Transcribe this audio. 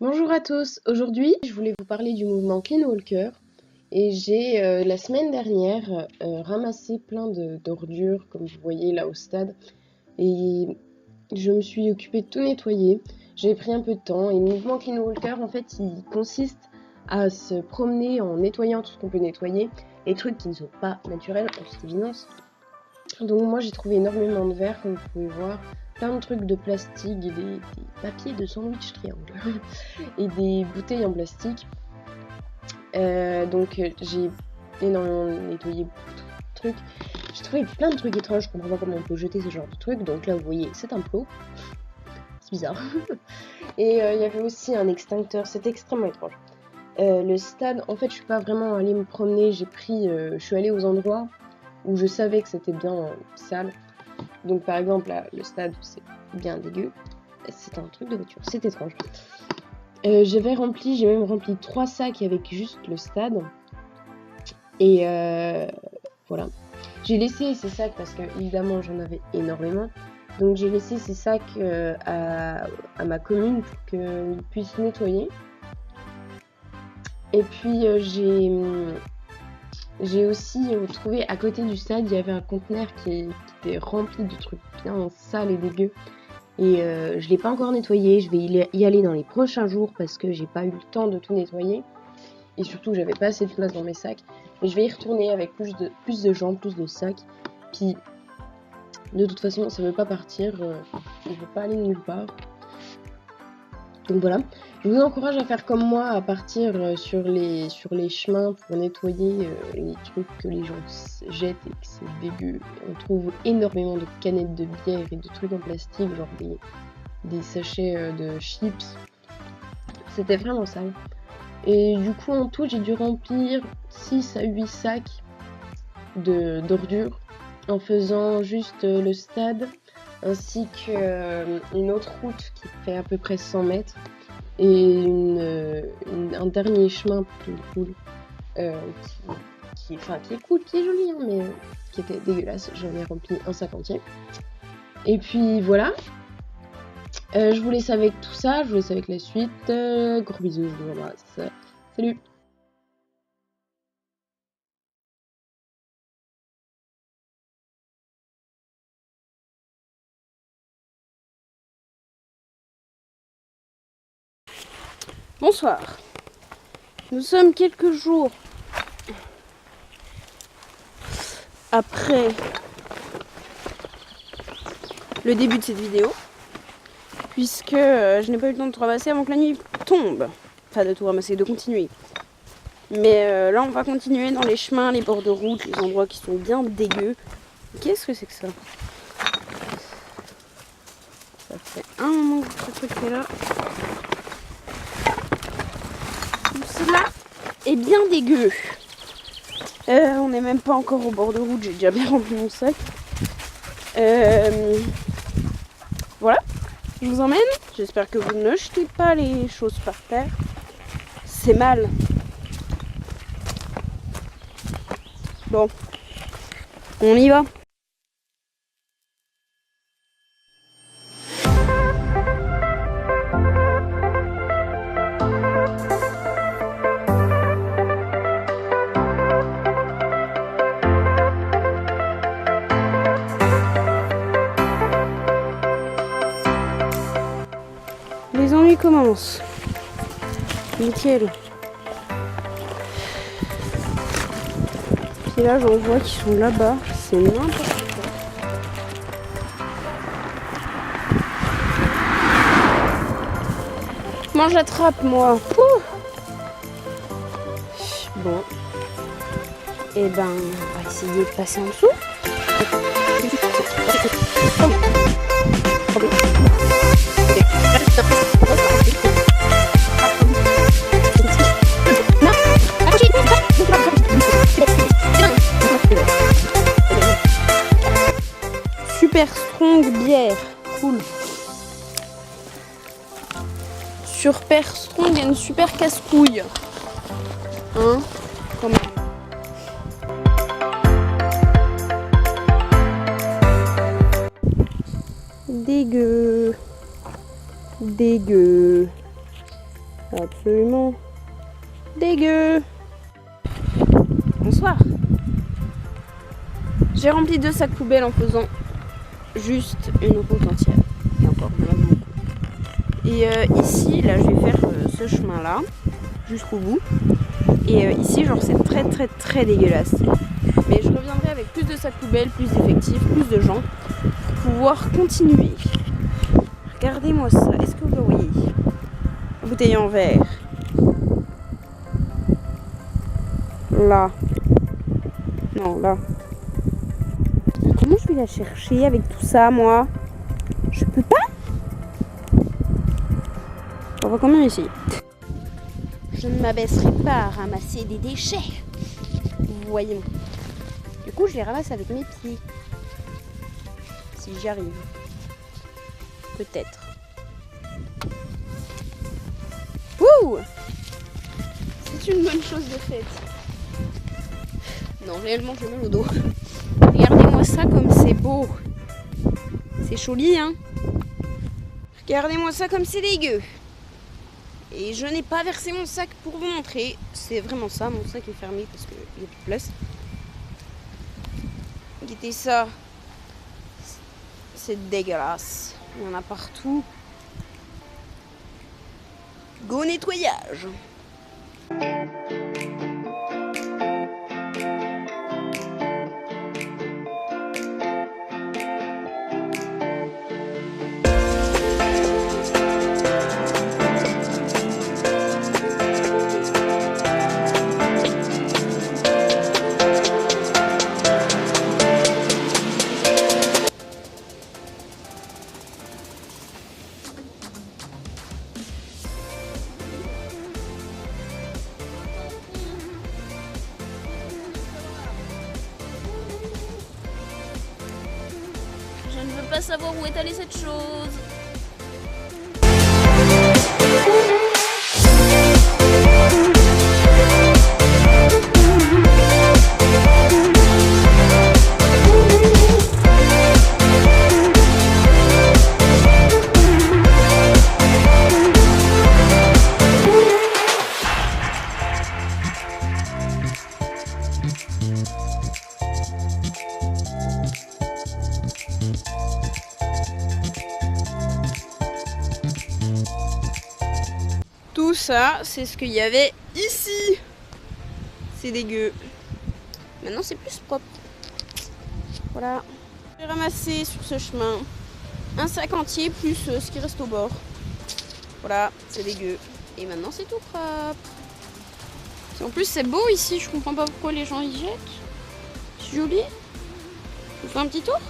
Bonjour à tous, aujourd'hui je voulais vous parler du mouvement Clean Walker et j'ai la semaine dernière ramassé plein d'ordures comme vous voyez là au stade et je me suis occupée de tout nettoyer. J'ai pris un peu de temps et le mouvement Clean Walker en fait il consiste à se promener en nettoyant tout ce qu'on peut nettoyer, les trucs qui ne sont pas naturels en toute évidence. Donc moi j'ai trouvé énormément de verre comme vous pouvez voir, plein de trucs de plastique et des papiers de sandwich triangle et des bouteilles en plastique. J'ai énormément nettoyé beaucoup de trucs. J'ai trouvé plein de trucs étranges, je comprends pas comment on peut jeter ce genre de trucs. Donc là vous voyez c'est un plot, c'est bizarre. Et il y avait aussi un extincteur, c'est extrêmement étrange. Le stade, en fait je suis pas vraiment allée me promener, je suis allée aux endroits où je savais que c'était bien sale. Donc par exemple là, le stade c'est bien dégueu, c'est un truc de voiture, c'est étrange. J'ai même rempli 3 sacs avec juste le stade. Et voilà. J'ai laissé ces sacs parce que évidemment j'en avais énormément. Donc j'ai laissé ces sacs à ma commune pour qu'ils puissent nettoyer. Et puis j'ai aussi trouvé à côté du stade, il y avait un conteneur qui était rempli de trucs bien sales et dégueux. Et je l'ai pas encore nettoyé, je vais y aller dans les prochains jours parce que j'ai pas eu le temps de tout nettoyer. Et surtout j'avais pas assez de place dans mes sacs. Mais je vais y retourner avec plus de gens, plus de sacs. Puis de toute façon ça veut pas partir, je veux pas aller nulle part. Donc voilà, je vous encourage à faire comme moi, à partir sur les chemins pour nettoyer les trucs que les gens jettent et que c'est dégueu. On trouve énormément de canettes de bière et de trucs en plastique, genre des sachets de chips. C'était vraiment sale. Et du coup en tout j'ai dû remplir 6 à 8 sacs d'ordures en faisant juste le stade ainsi qu'une autre route qui fait à peu près 100 mètres et un dernier chemin plus cool qui est cool, qui est joli hein, mais qui était dégueulasse. J'en ai rempli un sac entier et puis voilà. Je vous laisse avec tout ça, je vous laisse avec la suite. Gros bisous, je vous embrasse. Salut! Bonsoir. Nous sommes quelques jours après le début de cette vidéo, puisque je n'ai pas eu le temps de tout ramasser avant que la nuit tombe. Enfin, de tout ramasser, de continuer. Mais là, on va continuer dans les chemins, les bords de route, les endroits qui sont bien dégueux. Qu'est-ce que c'est que ça? Ça fait un moment que ce truc est là. Tout cela est bien dégueu. On n'est même pas encore au bord de route, j'ai déjà bien rempli mon sac. Voilà, je vous emmène. J'espère que vous ne jetez pas les choses par terre. C'est mal. Bon, on y va. Les ennuis commencent. Nickel. Puis là, j'en vois qui sont là-bas. C'est n'importe quoi. Comment j'attrape, moi? Pouh. Bon. Et ben, on va essayer de passer en dessous. Super strong bière, cool. Sur Super strong, il y a une super casse-couille. Hein? Quand même. Dégueu. Dégueu. Absolument dégueu. Bonsoir. J'ai rempli 2 sacs poubelles en faisant juste une route entière. Et encore, il y en a beaucoup. Et ici, là, je vais faire ce chemin-là jusqu'au bout. Et ici, genre, c'est très très très dégueulasse. Mais je reviendrai avec plus de sacs poubelles, plus d'effectifs, plus de gens pour pouvoir continuer. Regardez-moi ça. Est-ce que vous le voyez? La bouteille en verre. Là. Non, là. Comment je vais la chercher avec tout ça, moi? Je peux pas? On va quand même essayer. Je ne m'abaisserai pas à ramasser des déchets. Vous voyez. Du coup, je les ramasse avec mes pieds. Si j'y arrive. Peut-être. Ouh! C'est une bonne chose de faite. Non, réellement, j'ai mal au dos. Regardez-moi ça comme c'est beau. C'est joli, hein? Regardez-moi ça comme c'est dégueu. Et je n'ai pas versé mon sac pour vous montrer. C'est vraiment ça, mon sac est fermé parce qu'il n'y a plus de place. Regardez ça. C'est dégueulasse. Il y en a partout. Go nettoyage. Je ne veux pas savoir où est allée cette chose. Tout ça, c'est ce qu'il y avait ici. C'est dégueu. Maintenant, c'est plus propre. Voilà. J'ai ramassé sur ce chemin un sac entier plus ce qui reste au bord. Voilà, c'est dégueu. Et maintenant, c'est tout propre. En plus, c'est beau ici. Je comprends pas pourquoi les gens y jettent. C'est joli. Je vous fais un petit tour.